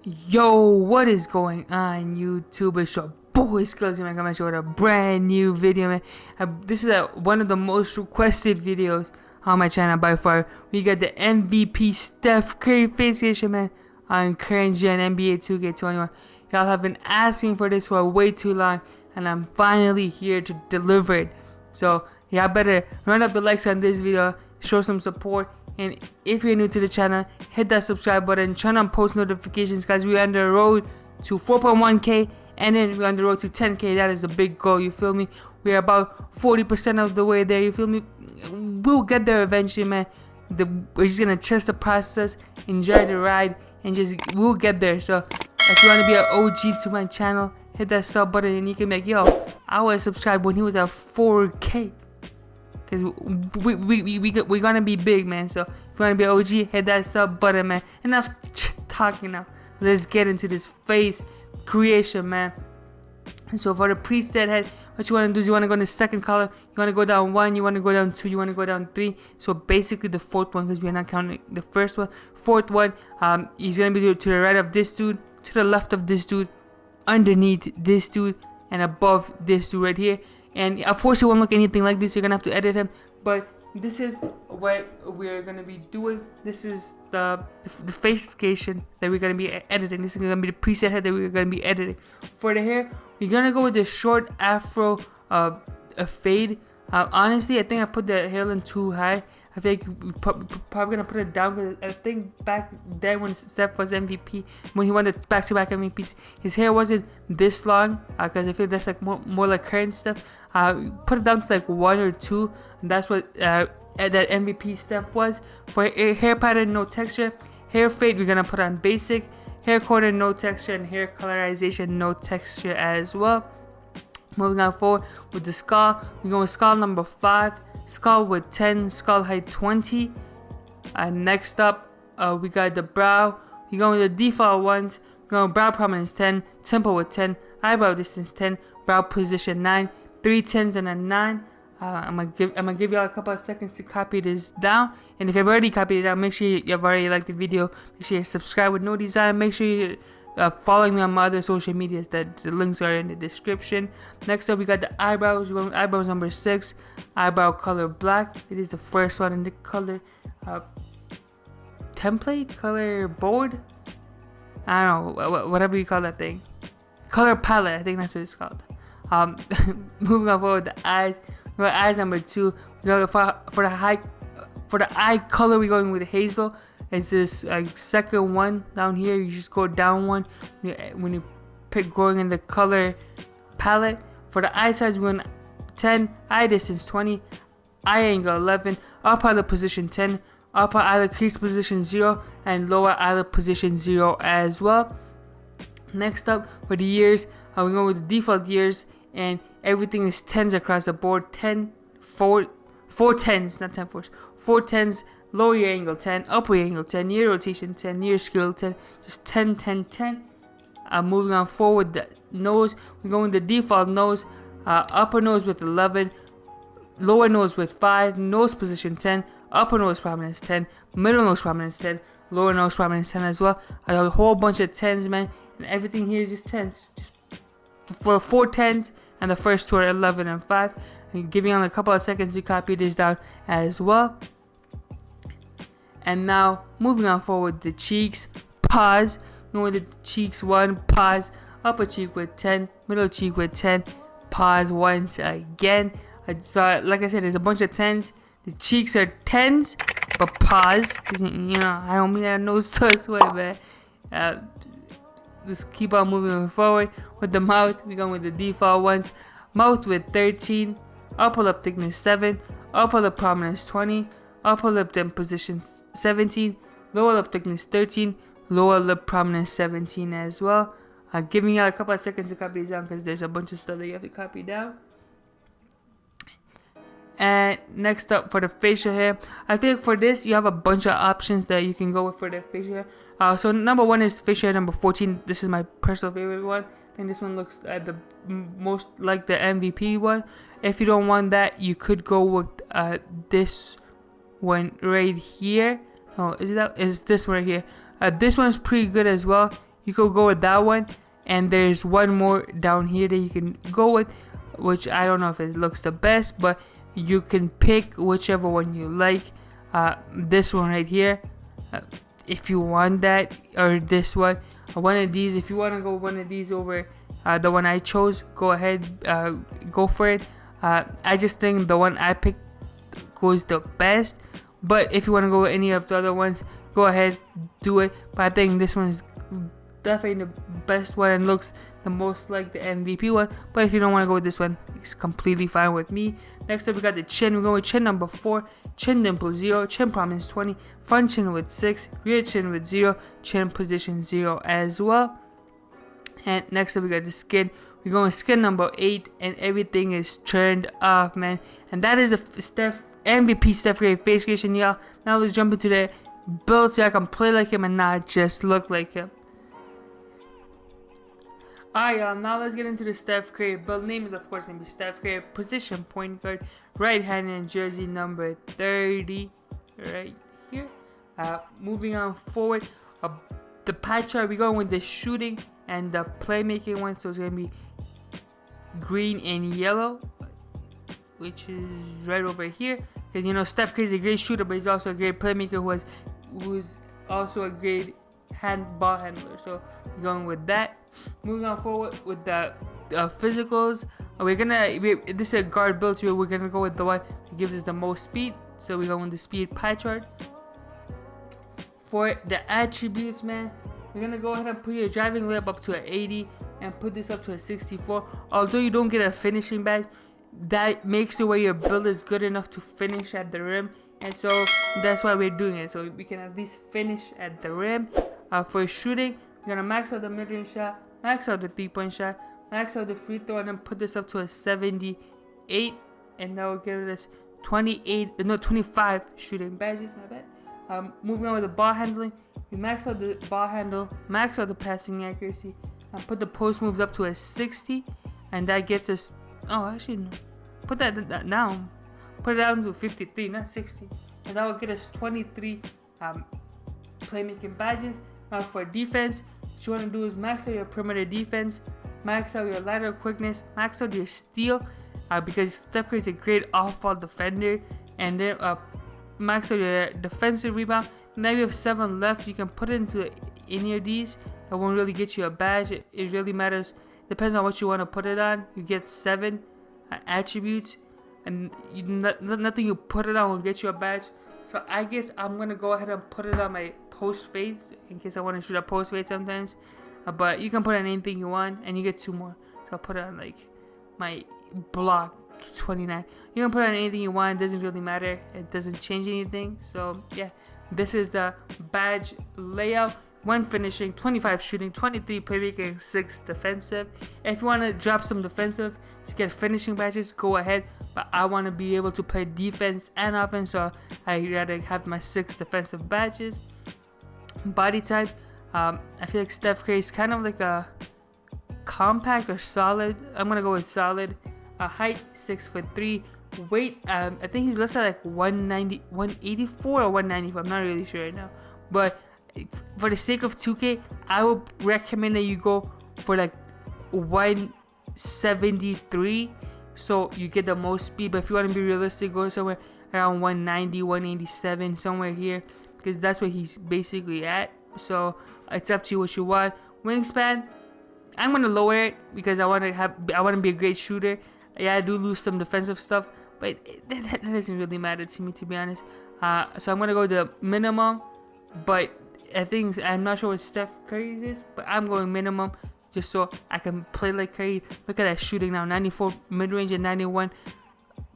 Yo, what is going on, YouTube? It's your boy Skillzy, man. Coming with a brand new video, man. This is one of the most requested videos on my channel by far. We got the MVP Steph Create face station, man, on current gen NBA 2K21. Y'all have been asking for this for way too long, and I'm finally here to deliver it. So y'all better run up the likes on this video, show some support. And if you're new to the channel, hit that subscribe button, turn on post notifications, guys. We're on the road to 4.1k, and then we're on the road to 10k. That is a big goal, you feel me? We're about 40% of the way there, you feel me? We'll get there eventually, man. We're just gonna trust the process, enjoy the ride, and we'll get there. So if you want to be an OG to my channel, hit that sub button, and you can be like, yo, I was subscribed when he was at 4k. Cause we're gonna be big, man. So if you wanna be OG, hit that sub button, man. Enough talking now. Let's get into this face creation, man. And so for the preset head, what you wanna do is you wanna go in the second color. You wanna go down 1. You wanna go down 2. You wanna go down 3. So basically the fourth one, because we're not counting the first one. Fourth one, he's gonna be to the right of this dude, to the left of this dude, underneath this dude, and above this dude right here. And of course it won't look anything like this, you're gonna have to edit him, but this is what we're gonna be doing. This is the face creation that we're gonna be editing. This is gonna be the preset head that we're gonna be editing. For the hair, we're gonna go with the short afro a fade. Honestly, I think I put the hairline too high. I think we're probably gonna put it down, because I think back then when Steph was MVP, when he won the back-to-back MVPs, his hair wasn't this long. Because I feel that's like more like current stuff. Put it down to like 1 or 2, and that's what that MVP Steph was. For hair pattern, no texture. Hair fade, we're gonna put on basic. Hair corner, no texture, and hair colorization, no texture as well. Moving on forward with the skull, we're going with skull number 5, skull with 10, skull height 20. Next up, we got the brow. We're going with the default ones. We're going with brow prominence 10, temple with 10, eyebrow distance 10, brow position 9, 3 10s and a 9. I'm gonna give y'all a couple of seconds to copy this down. And if you've already copied it down, make sure you've already liked the video. Make sure you subscribe with no design. Make sure you following me on my other social medias, that the links are in the description. Next up, we got the eyebrows. We're going with eyebrows number 6, eyebrow color black. It is the first one in the color template, color board. I don't know, whatever you call that thing. Color palette, I think that's what it's called. Moving on forward, the eyes. We got eyes number 2. We got for the eye color, we're going with hazel. It's this second one down here. You just go down one when you pick going in the color palette. For the eye size, we're going 10, eye distance 20, eye angle 11, upper eyelid position 10, upper eyelid crease position 0, and lower eyelid position 0 as well. Next up, for the ears, we're going with the default ears, and everything is 10s across the board. 4 10s, not 10 4s, 4 10s. Lower ear angle 10, upper ear angle 10, ear rotation 10, ear scale 10, just 10, 10, 10. Moving on forward, the nose, we're going the default nose, upper nose with 11, lower nose with 5, nose position 10, upper nose prominence 10, middle nose prominence 10, lower nose prominence 10 as well. A whole bunch of 10s, man, and everything here is just 10s. Just for 4 10s, and the first two are 11 and 5. I'm giving you a couple of seconds to copy this down as well. And now, moving on forward, the cheeks, pause. Going with the cheeks 1, pause. Upper cheek with 10, middle cheek with 10, pause once again. So, like I said, there's a bunch of 10s. The cheeks are 10s, but pause. You know, I don't mean that nose to sweat, man. Just keep on moving forward. With the mouth, we're going with the default ones. Mouth with 13, upper lip thickness 7, upper lip prominence 20, upper lip depth position 17, lower lip thickness 13, lower lip prominence 17 as well. Giving you a couple of seconds to copy this down, because there's a bunch of stuff that you have to copy down. And next up, for the facial hair, I think for this you have a bunch of options that you can go with for the facial hair. So number 1 is facial hair number 14. This is my personal favorite one. I think this one looks the most like the MVP one. If you don't want that, you could go with this one right here. Oh, is this one right here? This one's pretty good as well. you could go with that one. And there's one more down here that you can go with, which I don't know if it looks the best, but you can pick whichever one you like. This one right here, if you want that, or this one, one of these. If you want to go one of these over the one I chose, go ahead, go for it. I just think the one I picked goes the best, but if you want to go with any of the other ones, go ahead, do it. But I think this one is definitely the best one and looks the most like the MVP one. But if you don't want to go with this one, it's completely fine with me. Next up, we got the chin. We're going with chin number 4, chin dimple 0, chin prominence 20, front chin with 6, rear chin with 0, chin position 0 as well. And next up, we got the skin. We're going with skin number 8, and everything is turned off, man. And that is a MVP Steph Create face creation, y'all. Now let's jump into the build so I can play like him and not just look like him. Alright, y'all, now let's get into the Steph Create build. Name is of course going to be Steph Create. Position point guard, right-handed, and jersey number 30 right here. Moving on forward, the pie chart, we're going with the shooting and the playmaking one. So it's going to be green and yellow, which is right over here. Because, you know, Steph Create is a great shooter, but he's also a great playmaker who's also a great ball handler. So we're going with that. Moving on forward with the physicals, this is a guard build, so we're gonna go with the one that gives us the most speed. So we're going with the speed pie chart. For the attributes, man, we're gonna go ahead and put your driving layup up to an 80 and put this up to a 64. Although you don't get a finishing badge, that makes it where your build is good enough to finish at the rim, and so that's why we're doing it, so we can at least finish at the rim. For shooting, we're gonna max out the mid-range shot, max out the 3-point shot, max out the free throw, and then put this up to a 78, and that will give us 25 shooting badges. My bad. Moving on with the ball handling, we max out the ball handle, max out the passing accuracy, and put the post moves up to a 60, and that gets us. Oh, actually, no. Put that down. Put it down to 53, not 60, and that will get us 23 playmaking badges. Now for defense, what you want to do is max out your perimeter defense, max out your lateral quickness, max out your steal, because Steph Curry is a great off-ball defender, and then max out your defensive rebound. Now you have 7 left. You can put it into any of these. It won't really get you a badge. It really matters. Depends on what you want to put it on. You get 7 attributes, and nothing you put it on will get you a badge. So I guess I'm gonna go ahead and put it on my post fades in case I want to shoot a post fade sometimes. But you can put on anything you want, and you get 2 more. So I'll put it on like my block 29. You can put on anything you want. It doesn't really matter. It doesn't change anything. So yeah, this is the badge layout. 1 finishing, 25 shooting, 23 playmaking, 6 defensive. If you want to drop some defensive to get finishing badges, go ahead. But I want to be able to play defense and offense, so I rather have my 6 defensive badges. Body type, I feel like Steph Curry is kind of like a compact or solid. I'm gonna go with solid. Height 6'3". Weight, I think he's listed like 184 or 194. I'm not really sure right now, but for the sake of 2K, I would recommend that you go for like 173, so you get the most speed. But if you want to be realistic, go somewhere around 190, 187, somewhere here, because that's where he's basically at. So it's up to you what you want. Wingspan, I'm gonna lower it because I want to be a great shooter. Yeah, I do lose some defensive stuff, but that doesn't really matter to me, to be honest. So I'm gonna go the minimum, but I'm not sure what Steph Curry's is, but I'm going minimum just so I can play like Curry. Look at that shooting now, 94 mid-range and 91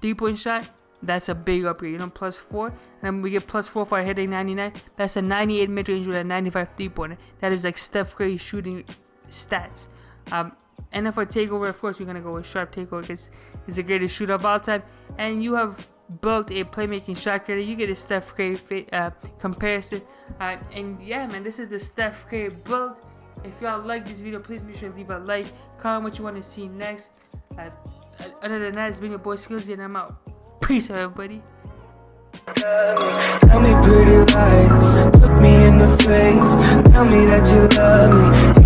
3-point shot. That's a big upgrade, you know, +4. And then we get +4 for hitting 99. That's a 98 mid-range with a 95 3-pointer. That is like Steph Curry shooting stats. And then for takeover, of course, we're gonna go with sharp takeover because it's the greatest shooter of all time. And you have built a playmaking shot creator. You get a Steph Curry comparison. And yeah, man, this is the Steph Curry build. If y'all like this video, please make sure to leave a like, comment what you want to see next. Other than that, it's been your boy Skillzy, and I'm out. Peace, everybody. Tell me pretty lies, look me in the the face. Tell me that you love me.